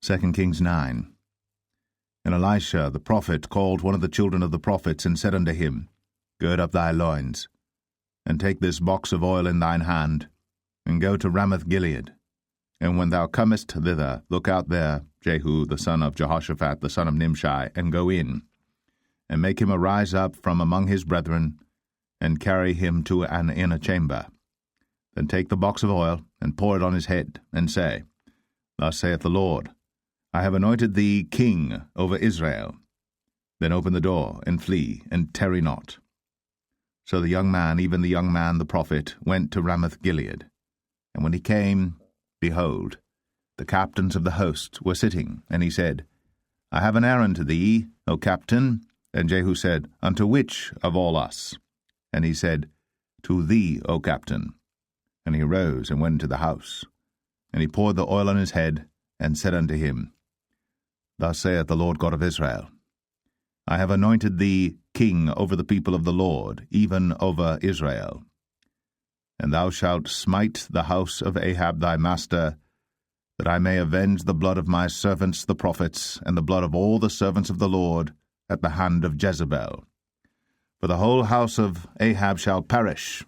2 Kings 9. And Elisha the prophet called one of the children of the prophets, and said unto him, Gird up thy loins, and take this box of oil in thine hand, and go to Ramoth Gilead. And when thou comest thither, look out there Jehu the son of Jehoshaphat the son of Nimshi, and go in, and make him arise up from among his brethren, and carry him to an inner chamber. Then take the box of oil, and pour it on his head, and say, Thus saith the Lord, I have anointed thee king over Israel. Then open the door, and flee, and tarry not. So the young man, even the young man the prophet, went to Ramoth Gilead. And when he came, behold, the captains of the host were sitting, and he said, I have an errand to thee, O captain. And Jehu said, Unto which of all us? And he said, To thee, O captain. And he arose and went into the house. And he poured the oil on his head, and said unto him, Thus saith the Lord God of Israel, I have anointed thee king over the people of the Lord, even over Israel. And thou shalt smite the house of Ahab thy master, that I may avenge the blood of my servants the prophets, and the blood of all the servants of the Lord, at the hand of Jezebel. For the whole house of Ahab shall perish,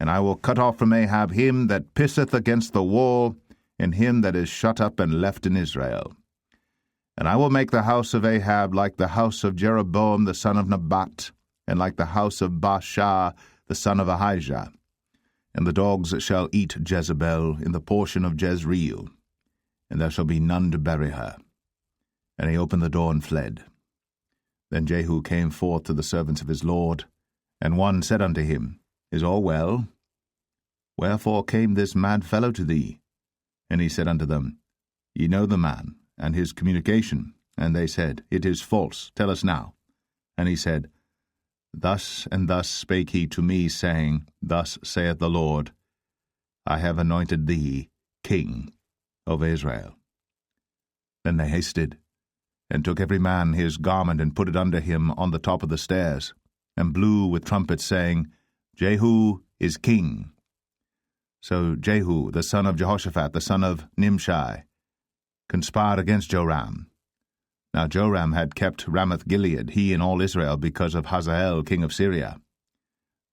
and I will cut off from Ahab him that pisseth against the wall, and him that is shut up and left in Israel. And I will make the house of Ahab like the house of Jeroboam the son of Nebat, and like the house of Baasha the son of Ahaziah. And the dogs shall eat Jezebel in the portion of Jezreel, and there shall be none to bury her. And he opened the door and fled. Then Jehu came forth to the servants of his lord, and one said unto him, Is all well? Wherefore came this mad fellow to thee? And he said unto them, Ye know the man, and his communication. And they said, It is false, tell us now. And he said, Thus and thus spake he to me, saying, Thus saith the Lord, I have anointed thee king over Israel. Then they hasted, and took every man his garment, and put it under him on the top of the stairs, and blew with trumpets, saying, Jehu is king. So Jehu, the son of Jehoshaphat, the son of Nimshi, conspired against Joram. Now Joram had kept Ramoth Gilead, he and all Israel, because of Hazael king of Syria.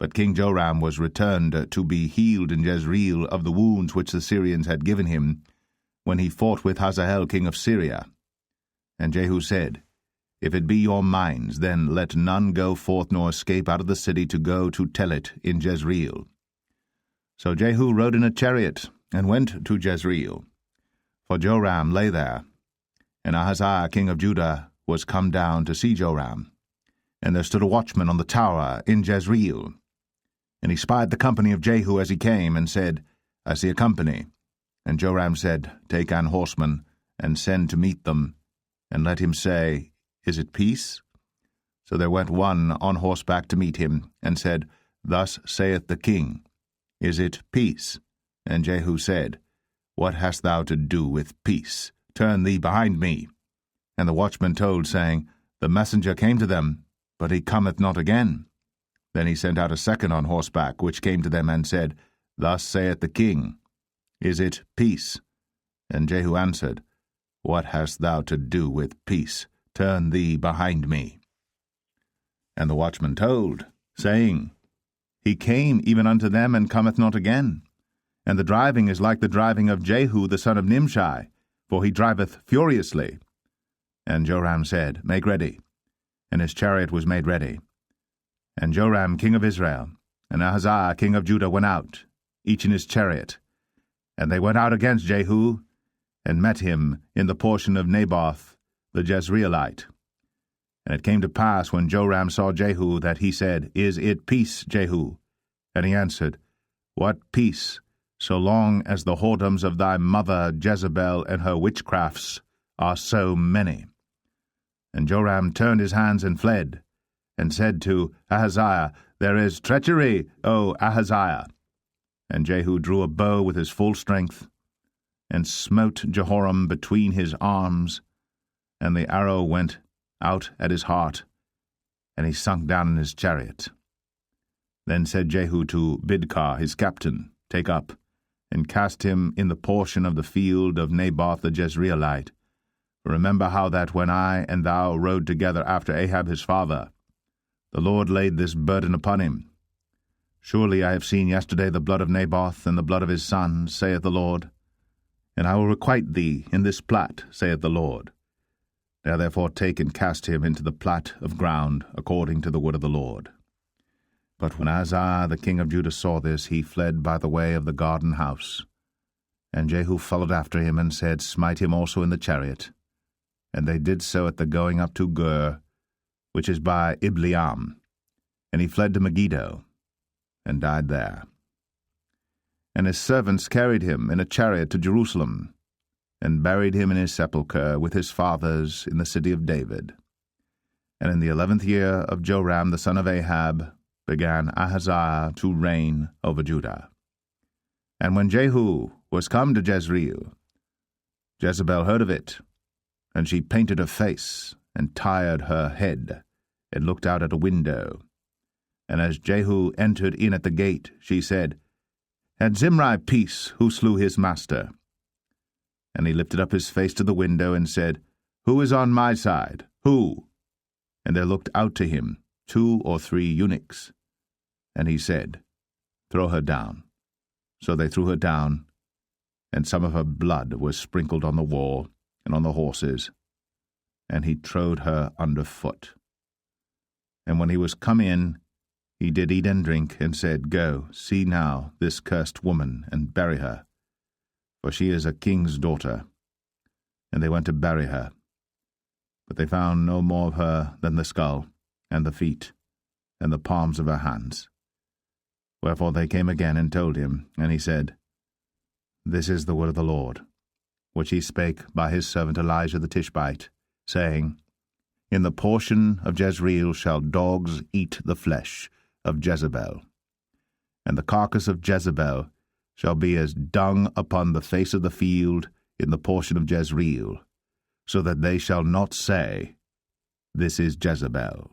But King Joram was returned to be healed in Jezreel of the wounds which the Syrians had given him, when he fought with Hazael king of Syria. And Jehu said, If it be your minds, then let none go forth nor escape out of the city to go to tell it in Jezreel. So Jehu rode in a chariot, and went to Jezreel. For Joram lay there, and Ahaziah king of Judah was come down to see Joram. And there stood a watchman on the tower in Jezreel. And he spied the company of Jehu as he came, and said, I see a company. And Joram said, Take an horseman, and send to meet them, and let him say, Is it peace? So there went one on horseback to meet him, and said, Thus saith the king, Is it peace? And Jehu said, What hast thou to do with peace? Turn thee behind me. And the watchman told, saying, The messenger came to them, but he cometh not again. Then he sent out a second on horseback, which came to them, and said, Thus saith the king, Is it peace? And Jehu answered, What hast thou to do with peace? Turn thee behind me. And the watchman told, saying, He came even unto them, and cometh not again. And the driving is like the driving of Jehu the son of Nimshi, for he driveth furiously. And Joram said, Make ready. And his chariot was made ready. And Joram king of Israel, and Ahaziah king of Judah went out, each in his chariot. And they went out against Jehu, and met him in the portion of Naboth the Jezreelite. And it came to pass, when Joram saw Jehu, that he said, Is it peace, Jehu? And he answered, What peace, so long as the whoredoms of thy mother Jezebel and her witchcrafts are so many? And Joram turned his hands and fled, and said to Ahaziah, There is treachery, O Ahaziah. And Jehu drew a bow with his full strength, and smote Jehoram between his arms, and the arrow went out at his heart, and he sunk down in his chariot. Then said Jehu to Bidkar his captain, Take up, and cast him in the portion of the field of Naboth the Jezreelite, Remember how that when I and thou rode together after Ahab his father, the Lord laid this burden upon him. Surely I have seen yesterday the blood of Naboth and the blood of his sons, saith the Lord. And I will requite thee in this plat, saith the Lord. Now therefore take and cast him into the plat of ground, according to the word of the Lord. But when Ahaziah the king of Judah saw this, he fled by the way of the garden house. And Jehu followed after him, and said, Smite him also in the chariot. And they did so at the going up to Gur, which is by Ibleam. And he fled to Megiddo, and died there. And his servants carried him in a chariot to Jerusalem, and buried him in his sepulchre with his fathers in the city of David. And in the 11th year of Joram the son of Ahab began Ahaziah to reign over Judah. And when Jehu was come to Jezreel, Jezebel heard of it, and she painted her face, and tired her head, and looked out at a window. And as Jehu entered in at the gate, she said, Had Zimri peace, who slew his master? And he lifted up his face to the window, and said, Who is on my side? Who? And there looked out to him 2 or 3 eunuchs. And he said, Throw her down. So they threw her down, and some of her blood was sprinkled on the wall and on the horses, and he trode her under foot. And when he was come in, he did eat and drink, and said, Go, see now this cursed woman, and bury her, for she is a king's daughter. And they went to bury her. But they found no more of her than the skull, and the feet, and the palms of her hands. Wherefore they came again and told him, and he said, This is the word of the Lord, which he spake by his servant Elisha the Tishbite, saying, In the portion of Jezreel shall dogs eat the flesh of Jezebel, and the carcass of Jezebel shall be as dung upon the face of the field in the portion of Jezreel, so that they shall not say, This is Jezebel.